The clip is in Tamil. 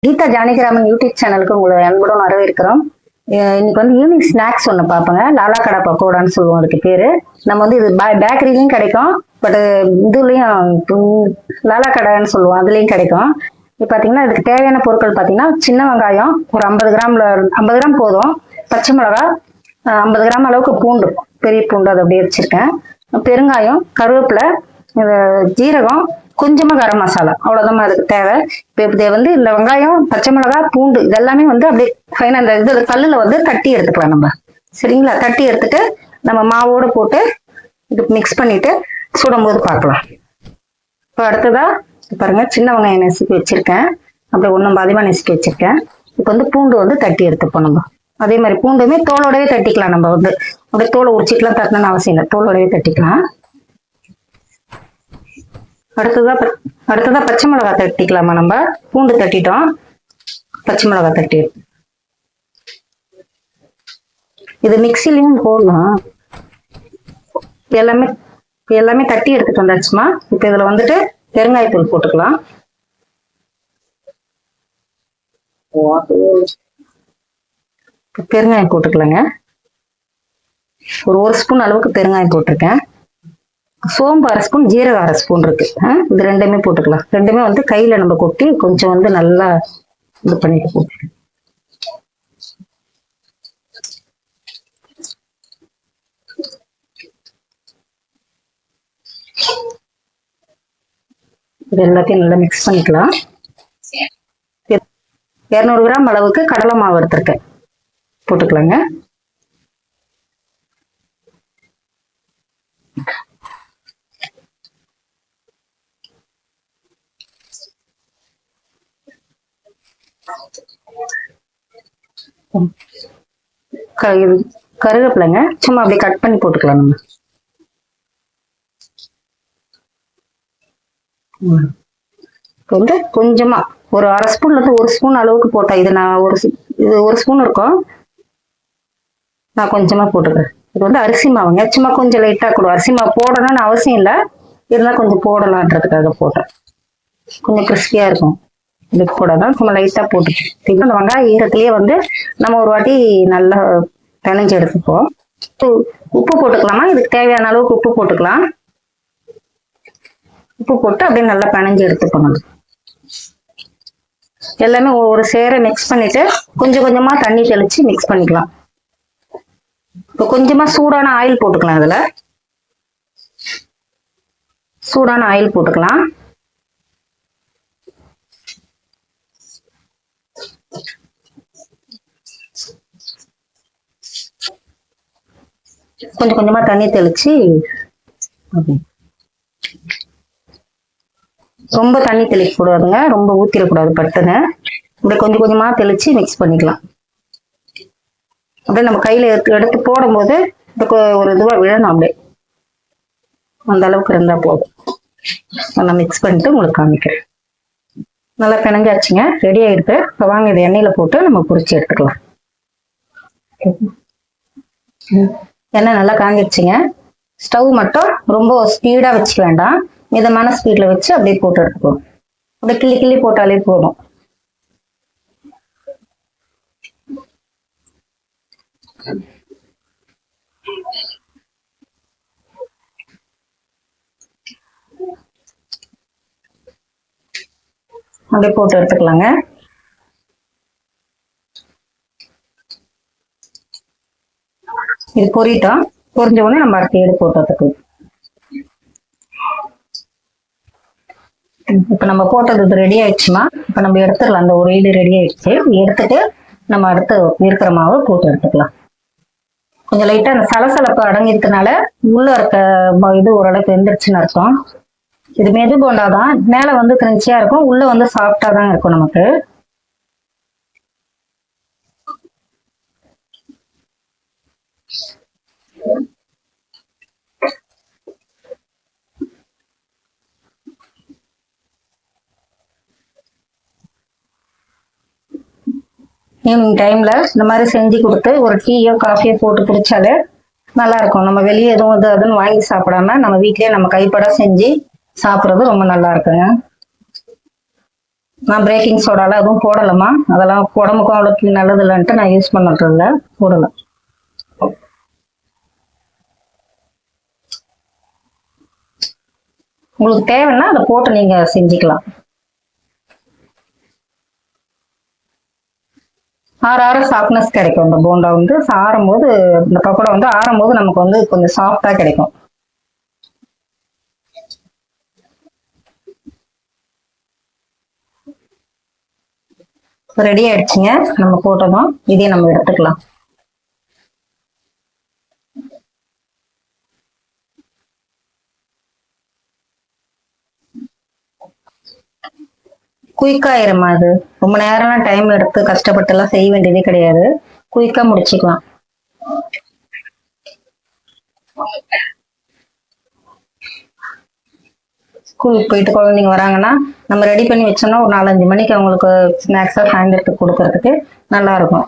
கீதா ஜானகிராமன் யூடியூப் சேனலுக்கு உங்களை அன்புடன் வரவேற்கிறோம். இன்னைக்கு வந்து ஈவினிங் ஸ்நாக்ஸ் ஒன்று பார்ப்போங்க. லாலா கடை பக்கோடான்னு சொல்லுவோம் அதுக்கு பேரு. நம்ம வந்து இது பேக்கரிலையும் கிடைக்கும், பட் இதுலயும் லாலா கடைன்னு சொல்லுவோம், அதுலயும் கிடைக்கும். இப்போ பார்த்தீங்கன்னா இதுக்கு தேவையான பொருட்கள் பார்த்தீங்கன்னா சின்ன வெங்காயம் ஒரு 50 கிராம் போதும், பச்சை மிளகா 50 கிராம் அளவுக்கு பூண்டு, பெரிய பூண்டு அதை அப்படியே வச்சிருக்கேன், பெருங்காயம், கருவேப்பிலை, ஜீரகம், கொஞ்சமா கரம் மசாலா, அவ்வளவுதான் அதுக்கு தேவை. இப்போ வந்து இந்த வெங்காயம், பச்சை மிளகா, பூண்டு இதெல்லாமே வந்து அப்படியே ஃபைனா இந்த இது கல்லுல வந்து தட்டி எடுத்துக்கலாம் நம்ம. சரிங்களா? தட்டி எடுத்துட்டு நம்ம மாவோட போட்டு இது மிக்ஸ் பண்ணிட்டு சுடும்போது பார்க்கலாம். இப்போ அடுத்ததா பாருங்க, சின்ன வெங்காயம் நசுக்கி வச்சிருக்கேன், அப்படியே ஒன்றும் பாதியமா நசுக்கி வச்சிருக்கேன். இப்போ வந்து பூண்டு வந்து தட்டி எடுத்துப்போம் நம்ம. அதே மாதிரி பூண்டுமே தோலோடவே தட்டிக்கலாம், நம்ம வந்து அப்படியே தோலை உரிச்சிக்கலாம் தட்டணும்னு அவசியம் இல்லை, தோலோடவே தட்டிக்கலாம். அடுத்ததா பச்சை மிளகா தட்டிக்கலாமா நம்ம. பூண்டு தட்டிட்டோம், பச்சை மிளகா தட்டி இது மிக்சிலையும் போடலாம். எல்லாமே தட்டி எடுத்துட்டு வந்தாச்சுமா. இப்ப இதுல வந்துட்டு பெருங்காயத்தூள் போட்டுக்கலாம். பெருங்காயம் போட்டுக்கலாங்க. ஒரு ஸ்பூன் அளவுக்கு பெருங்காயம் போட்டிருக்கேன். சோம்பு 1/2 ஸ்பூன், ஜீரகம் 1/2 ஸ்பூன் இருக்கு. இது ரெண்டுமே போட்டுக்கலாம். ரெண்டுமே வந்து கையில நம்ம கொட்டி கொஞ்சம் வந்து நல்லா இது பண்ணிட்டு போட்டு இது எல்லாத்தையும் நல்லா மிக்ஸ் பண்ணிக்கலாம். 200 கிராம் அளவுக்கு கடலை மாவு எடுத்திருக்கேன், போட்டுக்கலாங்க. கருவேப்பிலைங்க சும்மா அப்படியே கட் பண்ணி போட்டுக்கலாம் நம்ம. வந்து கொஞ்சமா ஒரு 1/2 ஸ்பூன்ல இருந்து 1 ஸ்பூன் அளவுக்கு போட்டா, இது நான் இது 1 ஸ்பூன் இருக்கும், நான் கொஞ்சமா போட்டுக்கிறேன். இது வந்து அரிசி மாவுங்க, சும்மா கொஞ்சம் லைட்டா கூட. அரிசி மாவு போடணும்னு அவசியம் இல்லை, இருந்தால் கொஞ்சம் போடலான்றதுக்காக போட்டேன், கொஞ்சம் கிறிஸ்பியா இருக்கும். இது போடாதான் சும்மா லைட்டா போட்டுட்டு அந்த வெங்காய ஈரத்திலேயே வந்து நம்ம ஒரு வாட்டி நல்லா பிணைஞ்சு எடுத்துப்போம். உப்பு போட்டுக்கலாமா, இதுக்கு தேவையான அளவுக்கு உப்பு போட்டுக்கலாம். உப்பு போட்டு அப்படியே நல்லா பிணைஞ்சு எடுத்துக்கணும். எல்லாமே ஒரு சேர மிக்ஸ் பண்ணிட்டு கொஞ்சம் கொஞ்சமா தண்ணி தெளிச்சு மிக்ஸ் பண்ணிக்கலாம். இப்போ கொஞ்சமா சூடான ஆயில் போட்டுக்கலாம். இதுல சூடான ஆயில் போட்டுக்கலாம். கொஞ்சம் கொஞ்சமா தண்ணி தெளிச்சு, ரொம்ப தண்ணி தெளிக்க கூடாதுங்க, ரொம்ப ஊத்திடக்கூடாது பட்டுன்னு. அப்படியே கொஞ்சம் கொஞ்சமா தெளிச்சு மிக்ஸ் பண்ணிக்கலாம். அப்படியே நம்ம கையில எடுத்து போடும் போது ஒரு இதுவா விழணும், அப்படியே அந்த அளவுக்கு இருந்தா போதும். நான் மிக்ஸ் பண்ணிட்டு உங்களுக்கு காமிக்கிறேன். நல்லா பிணைஞ்சாச்சுங்க, ரெடி ஆயிடுது. இப்போ வாங்க இதை எண்ணெயில போட்டு நம்ம பொரிச்சு எடுத்துக்கலாம். எண்ணெய் நல்லா காஞ்சிடுச்சுங்க. ஸ்டவ் மட்டும் ரொம்ப ஸ்பீடா வச்சுக்க வேண்டாம், மிதமான ஸ்பீட்ல வச்சு அப்படியே போட்டு எடுத்துக்கணும். அப்படியே கிள்ளி கிள்ளி போட்டாலே போதும். அப்படியே போட்டு எடுத்துக்கலாங்க. இது பொரிட்டோம், பொரிஞ்ச உடனே நம்ம அடுத்து எடுத்து போட்டதுக்கு. இப்ப நம்ம போட்டது இது ரெடி ஆயிடுச்சுமா. இப்ப நம்ம எடுத்துடலாம். அந்த ஒரு இது ரெடி ஆயிடுச்சு. எடுத்துட்டு நம்ம அடுத்து இருக்கிற மாவை போட்டு எடுத்துக்கலாம். கொஞ்சம் லைட்டா அந்த சலசலப்பு அடங்கிருக்கனால உள்ள இருக்க இது ஓரளவுக்கு வெந்துருச்சுன்னு அர்த்தம். இது மெது போண்டாதான், மேல வந்து கிரன்ச்சியா இருக்கும், உள்ள வந்து சாஃப்டா தான் இருக்கும் நமக்கு. ஈவினிங் டைம்ல இந்த மாதிரி செஞ்சு கொடுத்து ஒரு டீயோ காஃபியோ போட்டு குடிச்சாலே நல்லா இருக்கும். நம்ம வெளியே எதுவும் இது அதுன்னு வாங்கி சாப்பிடாம நம்ம வீட்லயே நம்ம கைப்பட செஞ்சு சாப்பிட்றது ரொம்ப நல்லா இருக்குங்க. நான் பேக்கிங் சோடாலாம் எதுவும் போடலாமா, அதெல்லாம் உடம்புக்கும் அவ்வளோக்கு நல்லது இல்லைன்ட்டு நான் யூஸ் பண்ணுறது இல்லை, போடலை. உங்களுக்கு தேவைன்னா அதை போட்டு நீங்க செஞ்சுக்கலாம். ஆற ஆற சாஃப்ட்னஸ் கிடைக்கும். இந்த போண்டா வந்து ஆறும்போது, இந்த பக்கோடா வந்து ஆறும்போது நமக்கு வந்து கொஞ்சம் சாஃப்டா கிடைக்கும். ரெடி ஆயிடுச்சுங்க. நம்ம போட்டதும் இதையும் நம்ம எடுத்துக்கலாம். குயிக்கா ஆயிருமா அது, ரொம்ப நேரம் டைம் எடுத்து கஷ்டப்பட்டு எல்லாம் செய்ய வேண்டியதே கிடையாது. குயிக்கா முடிச்சுக்கலாம். ஸ்கூலுக்கு போயிட்டு குழந்தைங்க வராங்கன்னா நம்ம ரெடி பண்ணி வச்சோம்னா ஒரு 4-5 மணிக்கு அவங்களுக்கு ஸ்நாக்ஸா சாயந்தரத்துக்கு கொடுக்கறதுக்கு நல்லா இருக்கும்.